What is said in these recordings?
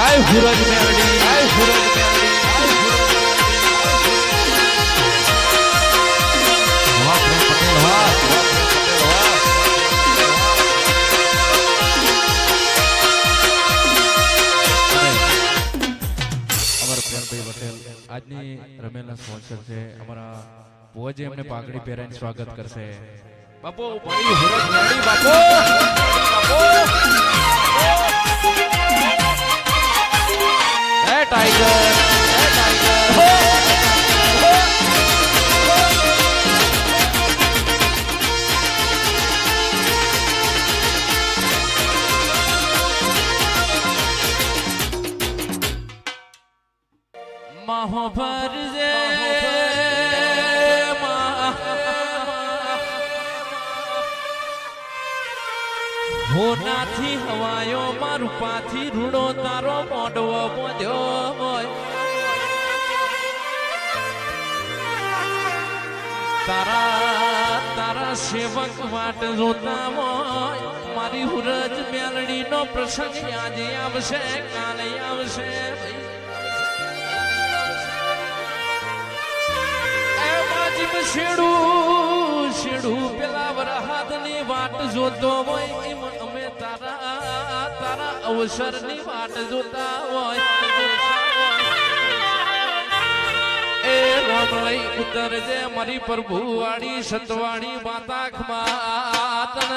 આય હુરજ મેલડી આય હુરજ મેલડી વાહ પટેલ વાહ આજની રમેલના સ્પોન્સર છે અમારા ભુવાજી એમને પાઘડી પહેરાઈને સ્વાગત કરશે બાપુ બડી હુરજ મેલડી બાપુ એ ટાઈગર માહો ભરજે હોનાથી હવાયો મારું પાથી રૂડો તારો મોઢવો બોધ્યો હોય તારા સેવક વાટ જોતા હોય મારી હુરજ મેલડી નો પ્રસંગ આજે આવશે કાલે આવશે શેડું પેલા વરહાદની વાટ જોતો હોય એમ અમે તારા અવસરની વાટ જોતા હોય એ રોમ લઈ ઉતરજે મારી પ્રભુ વાળી સતવાળી માતા ખમાતન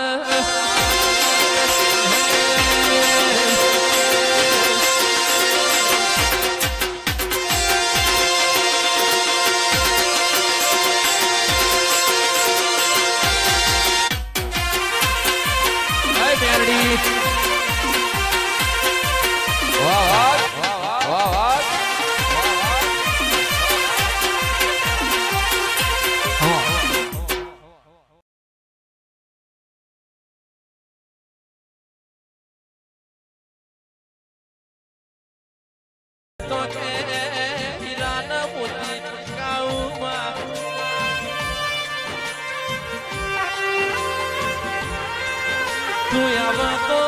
તું આવા તો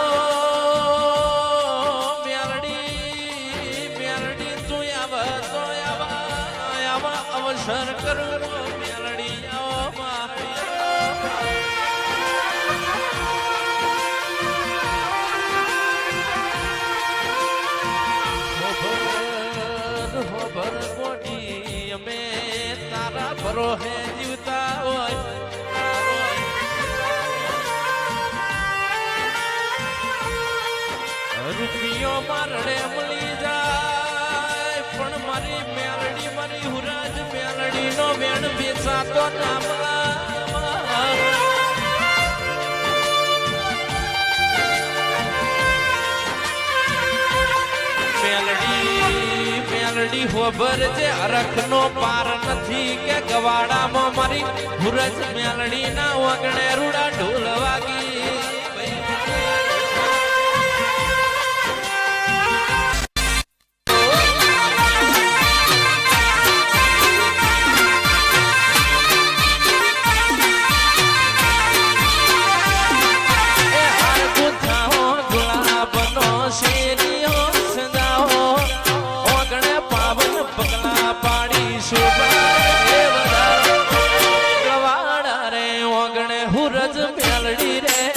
મેલડી તું આવા તો આવા અવસર કરું મેલડી ખબર કોટી અમે તારા ભરોહે જીવતા હોય રૂપિયો મારડે મળી જાય પણ મારી મેલડી મારી હુરજ મેલડી નો મેળ બેસાતો ના મેલડી હોબર જે અરખ નો પાર નથી કે ગવાડામાં મારી હુરજ મેલડી ના વગણે રૂડા ઢોલ વાગી હુરજ મેલડી રે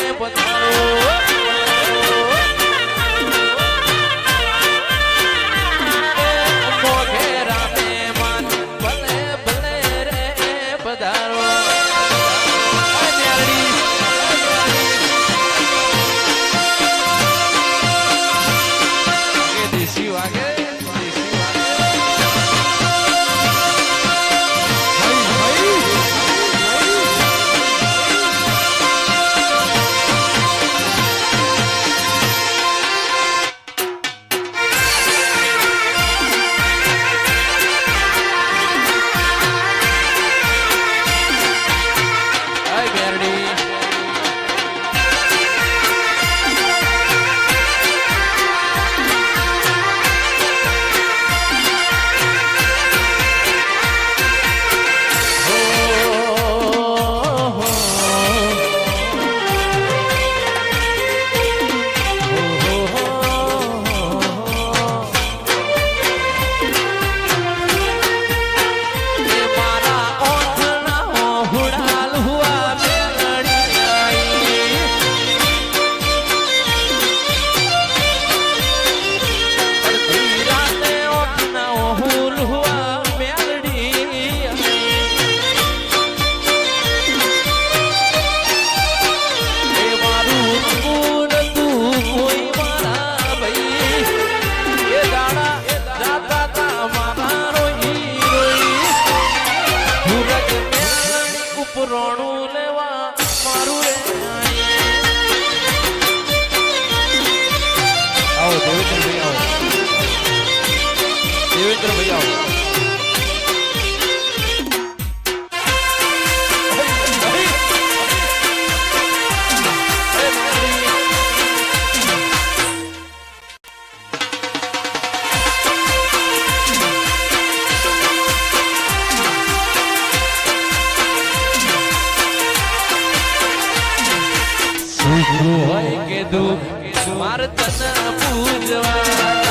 તન પૂજવા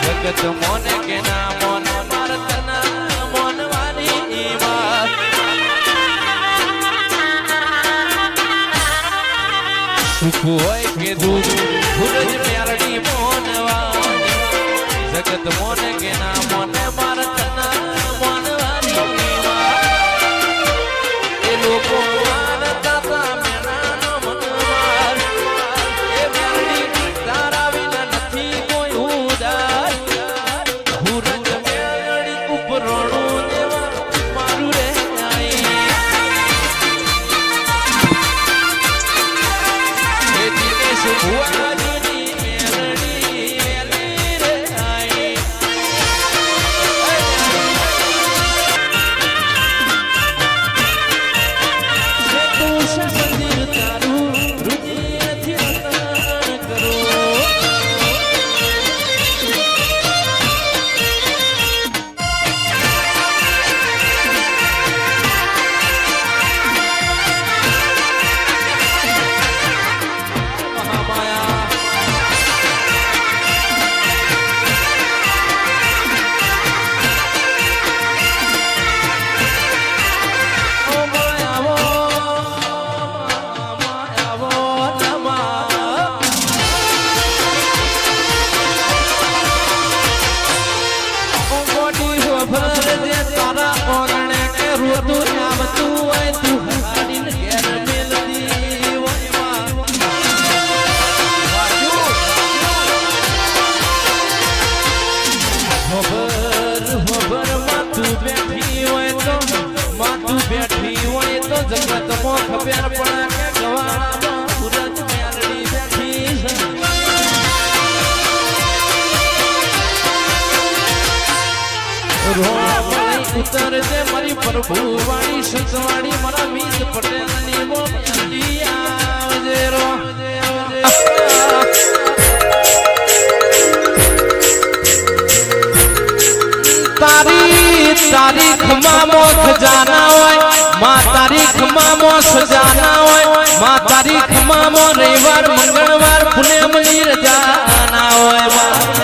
જગત મોને કે ના મોન માર તન મોનવાની વાત સુખ હોય કે દુઃખ સૂરજ મેરડી મોનવાની જગત મોને કે ના મોને માર તન મોનવાની વાત એ લોકો ઉતર છે મારી પ્રભુ વાળી સંતવાળી મારા મીત પટેલ ની મોમલી આવજે રો તારીખ માં મોખ જાના હોય માં તારીખ માં મોખ જાના હોય માં તારીખ માં રવિવાર મંગળવાર પુણ્યમની રજા ના હોય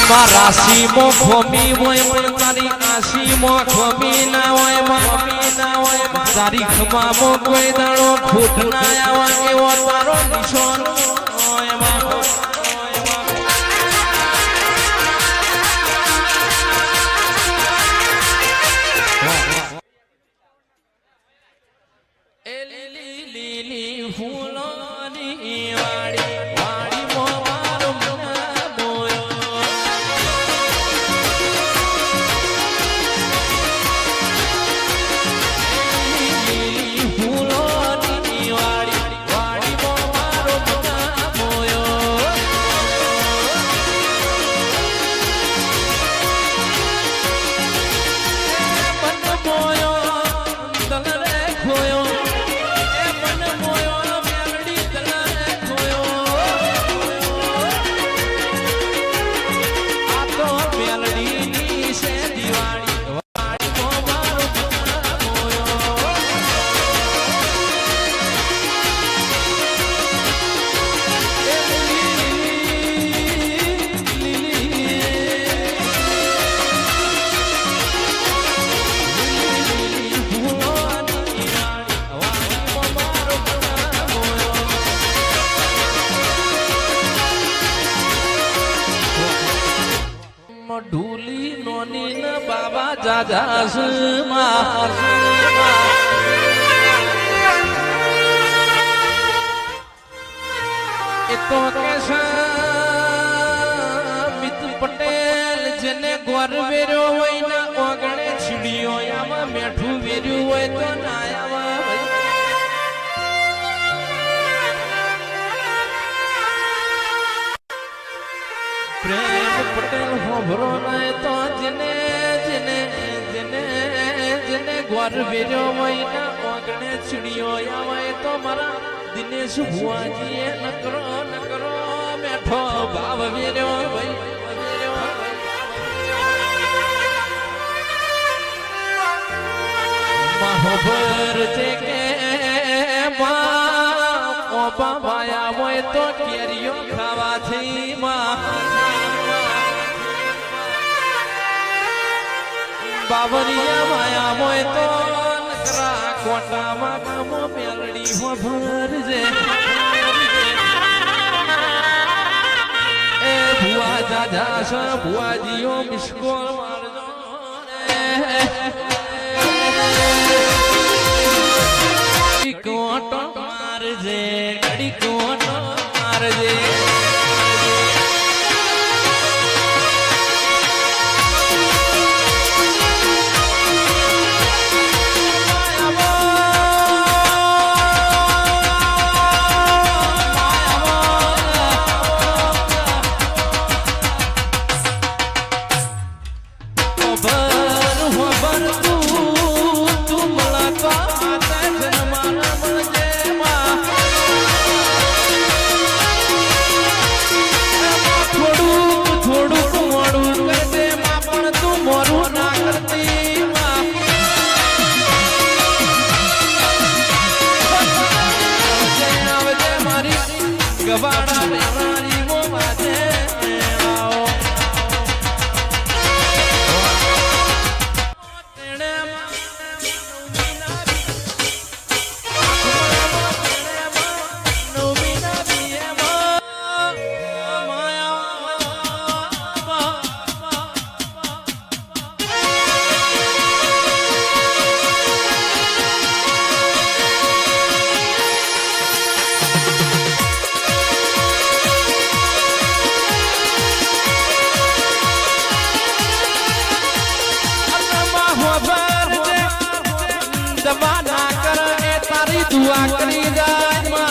રાશિ મો ખોમી હોય પણ તારી આશી મો ખોમી ના હોય તારીખ માં મો કોઈ દાડો ખોટ ના આવે એવો તારો નિશાન હોય એ લીલી લીલી ફૂલોની વાડી વાડી મો મારો ઢૂલી નોની ન બાબા જાજાસ માર એ તો કે મિત પટેલ જેને ગોર વેર્યો હોય ના ઓગણે છીડ્યો આમાં મેઠું વેર્યું હોય તો ના આવા પ્રેમ પટેલ હોભરો નય તો જેને જેને જેને જેને ગોર વેર્યો હોય ના ઓગણે છીડ્યો આવે તો મારા દિનેશ ભુવાજીએ નકરો મેઠો ભાવ વેર્યો ભાઈ ખબર છે કે ઓપા ભાયા હોય તો કેરીઓ ખાવાથી બાબરિયા માયા હોય તો નકરા કોટામાં કામો મેલડી ખબર છે એ ભુવા દાદા છે ભુવાજીઓ મિસકોલ મારજો કોટો મારજે ઘડી કોટો મારજે ગવાડા મારી મો વાજે આવો તેણે નોમીના બીએમાં દવા ના કર એ તારી દુઆ કરી જાય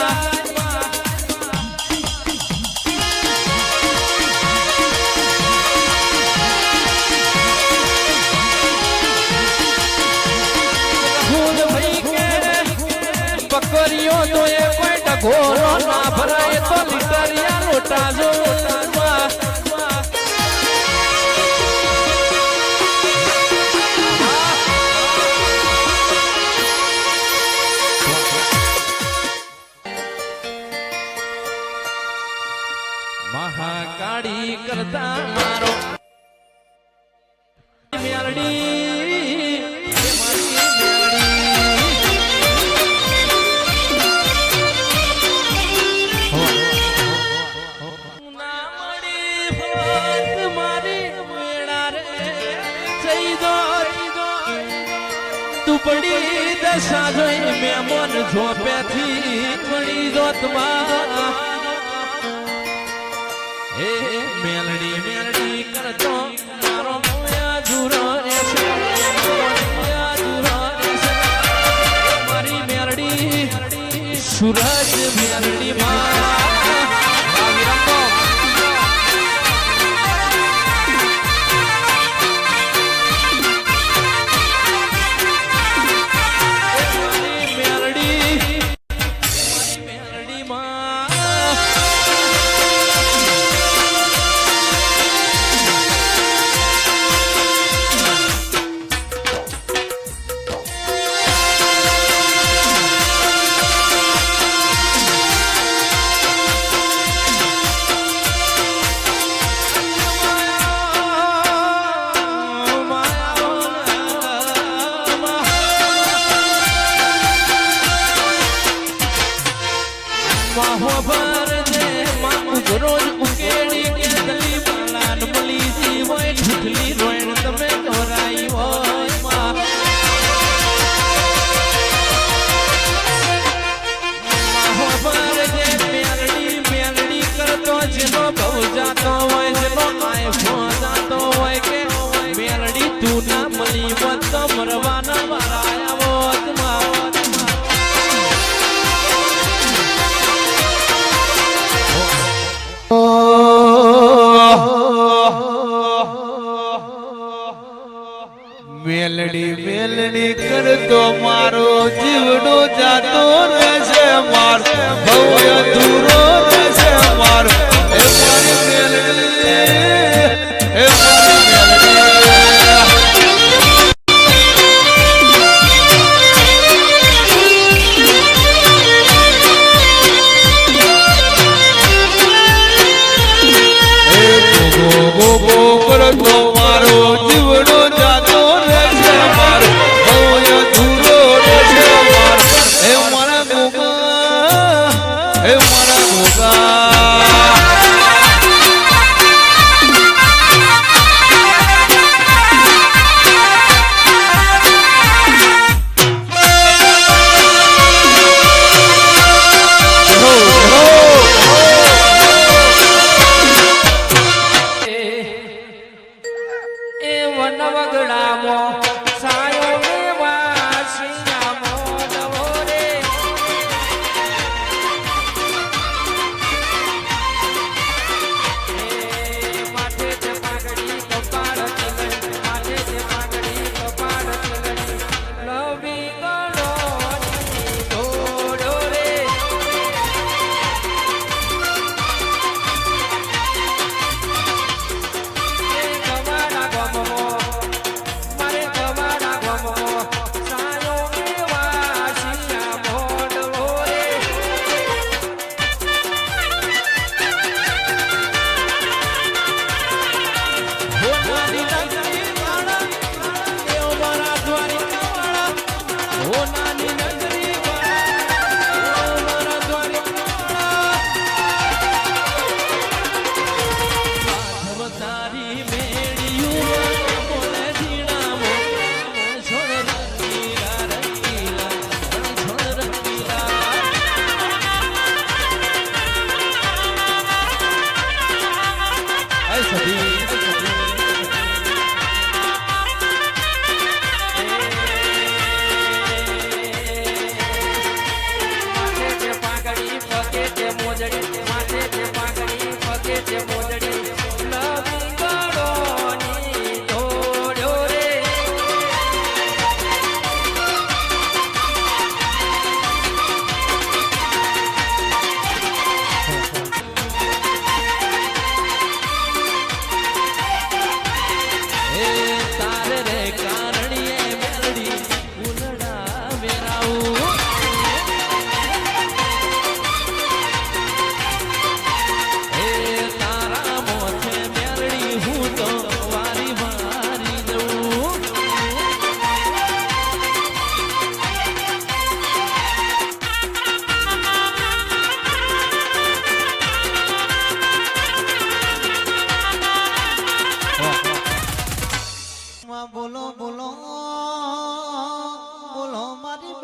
બકરીઓ તો એ કોઈ ઢગોરો ના ભરાય તો લીટરિયા લોટા જો મહાકાળી કરતા મારો મેલડી દુબળી દશા જોઈ મેં મન ઝોપેથી વળી જોતમાં હે મેલડી મેલડી કરતો મારો મોયા જુરો રહેશે મારી મેલડી સૂરજ મેલડી માં રોજ ઉકેડી કે દલી માલાન મલીજી હોય ઠુઠલી રોયણ તમે ઘોરાઈ હોય માં માહોબર જે મેલડી મેલડી કરતો જેનો બહુ જાતો હોય જેનો આય ફો જાતો હોય કે મેલડી તું ના મલી મત તો મરવાના મારા આવો મેલડી મેલડી કરતો મારો જીવડો જાતો રહેશે માર ભવ્ય દૂરો રહેશે માર એ મારી મેલડી એ મારી મેલડી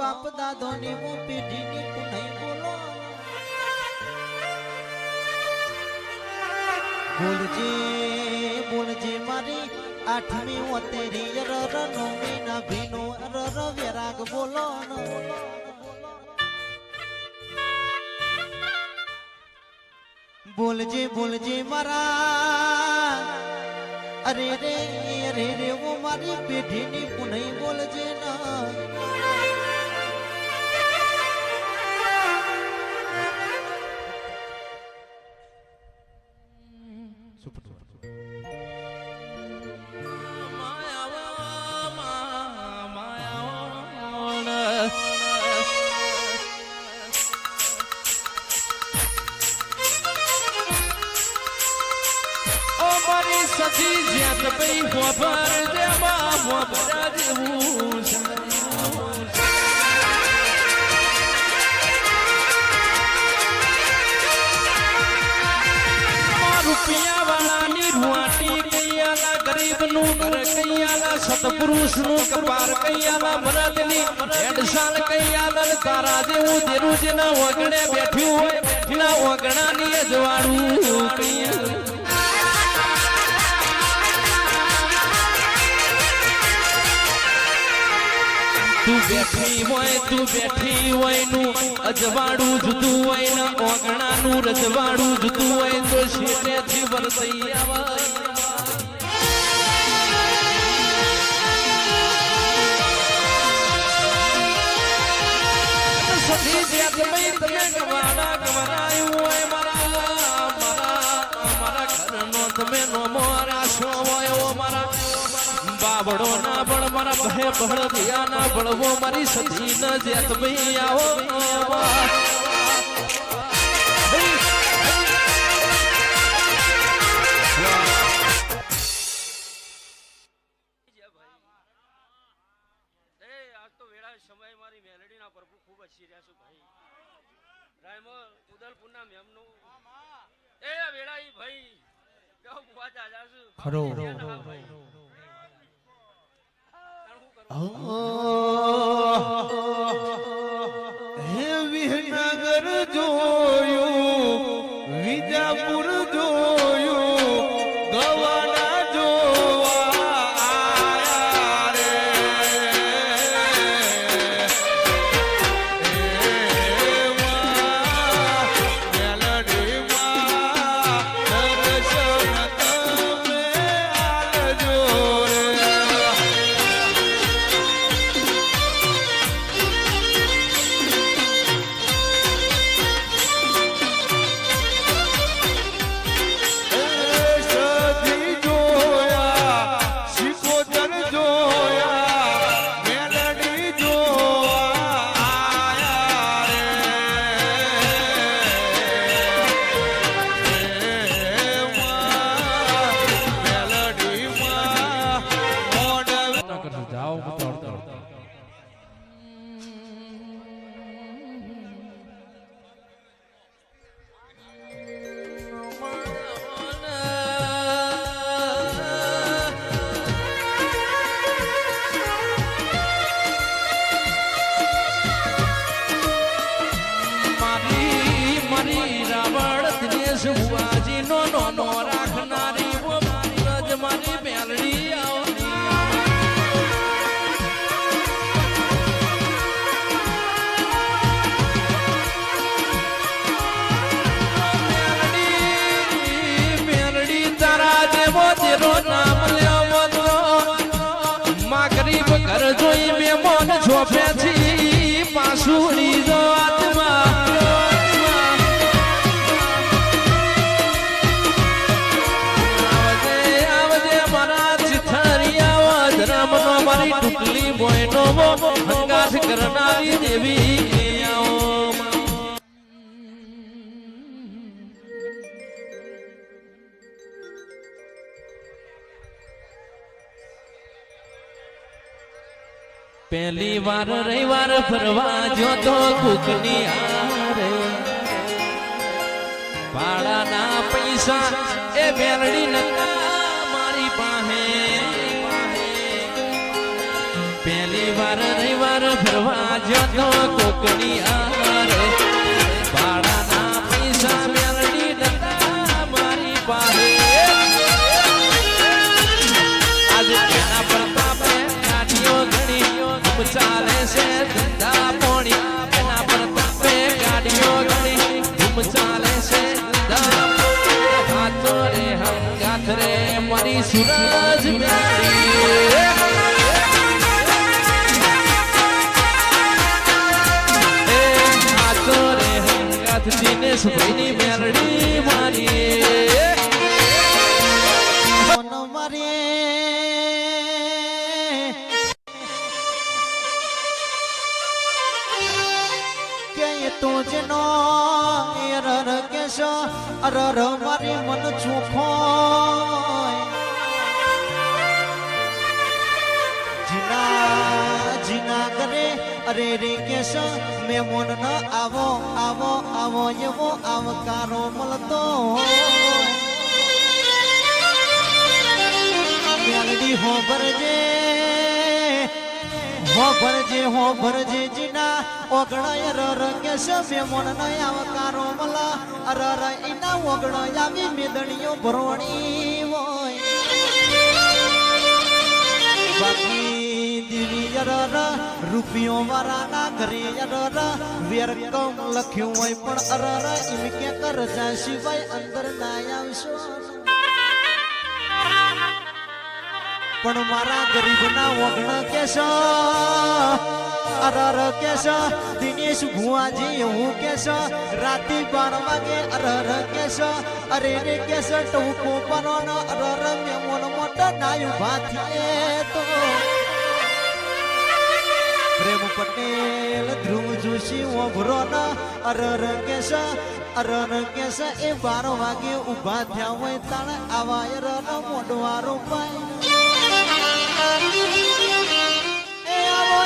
બાપ દાદોની મો પેઢીની પુનઈ બોલો બોલજે બોલજે મારી આઠમી ઓતેરી રર નોમી ના ભીનો રર વેરાગ બોલો બોલજે બોલજે મારા અરે રે અરે રે વો મારી પેઢીની પુનઈ બોલજે ના સખી જ્યાં તપઈ ખબર દેવા મોબરા જેવું રૂપિયા વાળાની રૂવાટી કૈયાલા ગરીબનું ઘર કૈયાલા સતપુરુષનું કપાર કૈયાલા મરદની હેડસાલ કૈયાલા તારા જેવું દેરું જેના ઓગણે બેઠ્યું હોય ના ઓગણાની અજવાળું કૈયાલા તું બેઠી હોય નું અજવાડું જુદું હોય ને ઓગણાનું રજવાડું જુદું હોય તો શેઠેથી વરસઈ આવા સખી જ્યાં તમે ગવાડા ગવરાયું હોય મારા ઘરનો તમે નોમો રાશો હોય મારા બાબડો ના બળ મારા ભે બળ દિયા ના બળવો મારી સધી ન જેત ભઈ આવો સમય મારી મેલડી ના પ્રભુ ખૂબ હસી રહ્યા છું ભાઈ રાયમો ઉદલપુર ના મેમનું એ વેળા ઈ ભાઈ કેવો બુવાજા જાસુ ખરો હે વિહનગર જોયું વિજાપુર જોયું ગવાના જોવા આયા રે મેલડીમાં દર્શન તમે આલજો રે સુવાજી નો નો રાખનારી વો મારી મારી મેલડી મેલડી તારા દેવો તેરો નામ લેવો તો માં ગરીબ ઘર જોઈ મે મોન છોપે છી પાસુડી જો આત્મા મારી ટુકલી બોયનો હંગાથ કરનારી દેવી પહેલી વાર રવિવાર ફરવા જો તો કુકની હારે ભાડાના પૈસા એ મેલડી નકા મારી પાસે પહેલી વાર રવિવાર ફરવા જતો કોકની આરે ભાડાના પૈસા મેલડી નતા મારી પાસે આજે એના પ્રતાપે ગાડીઓ ઘણી ચાલે છે ધંધા પોણી એના પ્રતાપે ગાડીઓ ઘણી ચાલે છે ધંધા હાથો રે હંગાથ રે મારી સૂરજ મેલડી દિનેશ ભાઈની મેલડી મારી તું જેનો અરર કેશો અરર મારી મન ચોખ્ખો જીના જીના કરે અરે રે કેશ મેં મન ન આવો આવો આવો એવો આવકારો મળતો મેલડી હો ભરજે જીના ઓગણાય રર કેશ મેં મન ન આવકારો મળા અરર એના ઓગણાય આવી મેદણીઓ ભરવણી હોય બાકી દીવી અરર રૂપિયો વાળાના ઘરે અરર વેરકમ લખ્યું હોય પણ અરર એમ કે કરજા સિવાય અંદર ના આવશો પણ મારા ગરીબના ઓગણ કેશ અરર કેશ દિનેશ ભુવાજી એવું કેશ રાતી 12 વાગે અરર કેશ અરે રે કેશ ટૂંકો પરો ન અરર મેમોન મોટા નાયું ભાથીએ તો પ્રેમ પટેલ ધ્રુવ જોશી ઓભરો ન અરર કેશ એ 12 વાગે ઉભા થયા હોય તાણ આવા અરર મોડવારો પાય એ આવો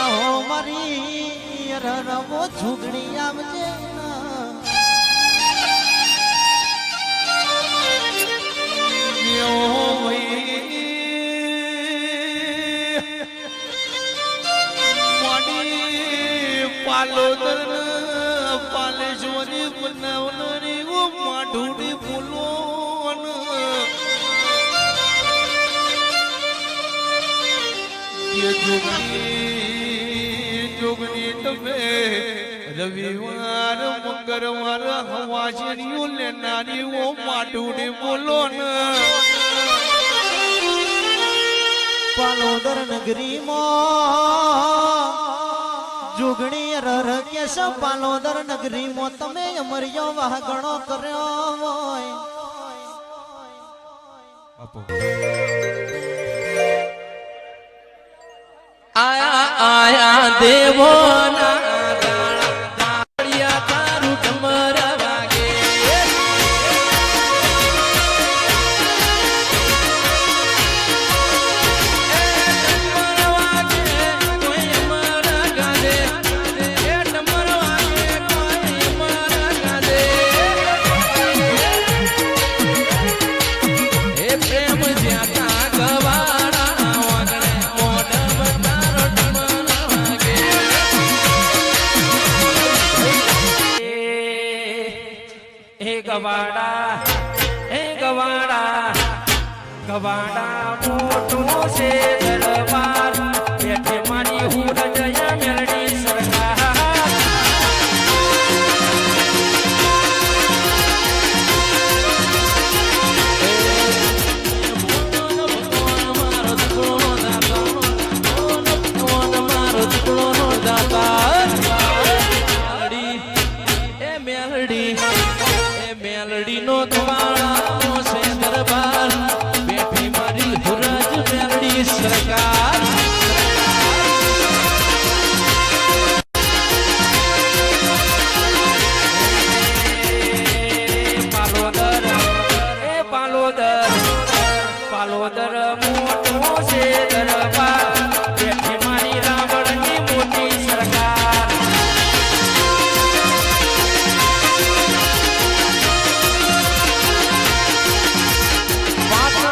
આવો મારી અરર વો ઝુગડી આવજે પાલોદર પાલેશ્વરી બનાવનારી ઓ માઢુડી બોલો જોગની તમે રવિવાર મંગળવાર હવાશીઓ લેનારી ઓ માઢુડી બોલો પાલોદર નગરીમાં જોગણી અરર કેશ પાલોદર નગરીમાં તમે અમરિયો વાહગણો કર્યો હોય આયા આયા દેવોના દાળિયા તારું કમર વાગે ગવાડા મોટું છે દરબાર બેઠે મારી હું જયા મેલડી સરકાર મેલડી નો તમારા છે દરબાર બેઠી મારી હુરજ મેલડી સરકાર પાલોદર મોટું છે દરબાર બેઠી મારી રાવણની મોટી સરકાર બાપ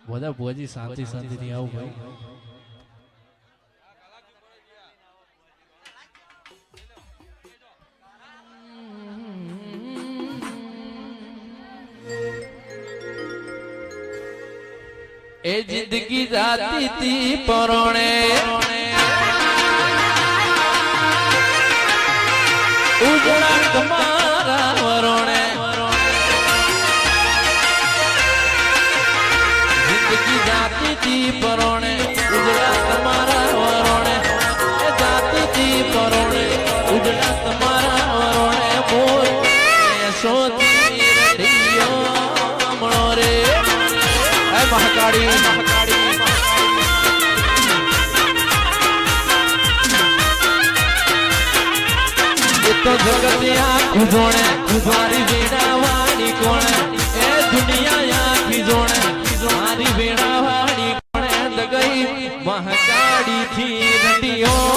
બધા ભુવાજી શાંતિ શાંતિથી આવું ભાઈ. એ જિંદગી જાતી તી પરોણે ઉજળા તમારા વરોણે જિંદગી જાતી તી પરોણે ઉજળા તમારા વરોણે એ જાતી તી પરોણે ઉજળા તમારા વરોણે બોલ સોતી રડિયો મણો રે હે મહાકાળી તો જગત આખું જોણે મારી વેડાવાળી કોણે એ દુનિયા આખી જોણે મારી વેડાવાળી કોણે દગઈ મહાકાળી થી રડિયો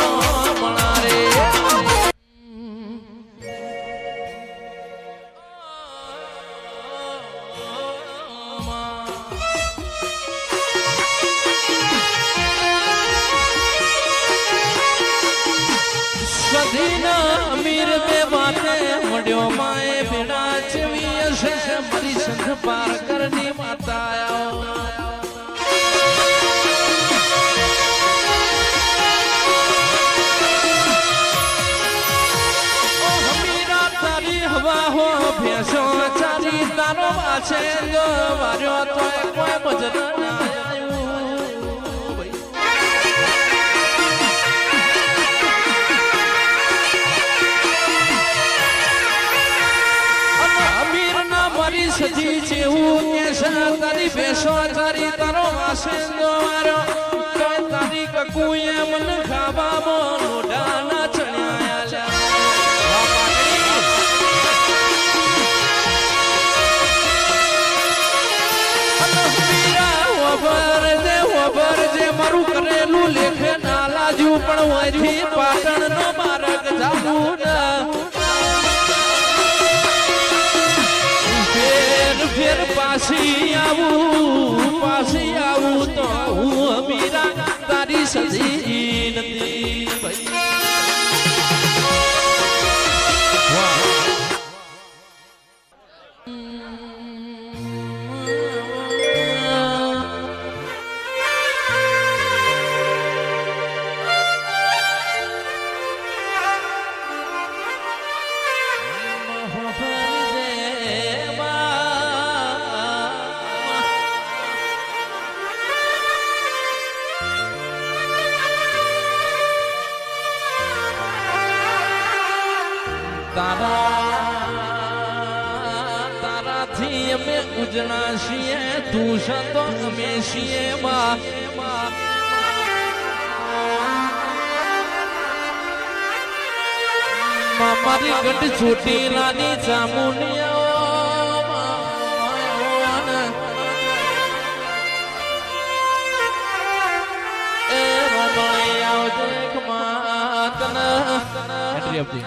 મણારે અમીર બે વાતે વડ્યો માએ ભેડા ચવી હશે મારી સંઘ પાર કરની માતા હમીરા તારી હવા હો ભેસો ચારી તારો માછે જો માર્યો તો કોઈ મજર ના સજી જેવું કે તારી બેસો તારી તારો વાસે દોવારો તારી કકુએ મન ખાવામાં લોઢા ના ચણ્યા વબર જે મારું કરેલું લેખે ના લાજ્યું પણ વળી પાટણ નો માર્ગ ચાલુ ના ફેર પાછી આવું તો હું અમીરા તારી સજી નથી તારાથી અમે ઉજણા છીએ તું તો અમે છીએ મારી ગઢ છોટી નાની ચામુનિયા એ રોમણી આવજે ખમાતન હેટરી આપતી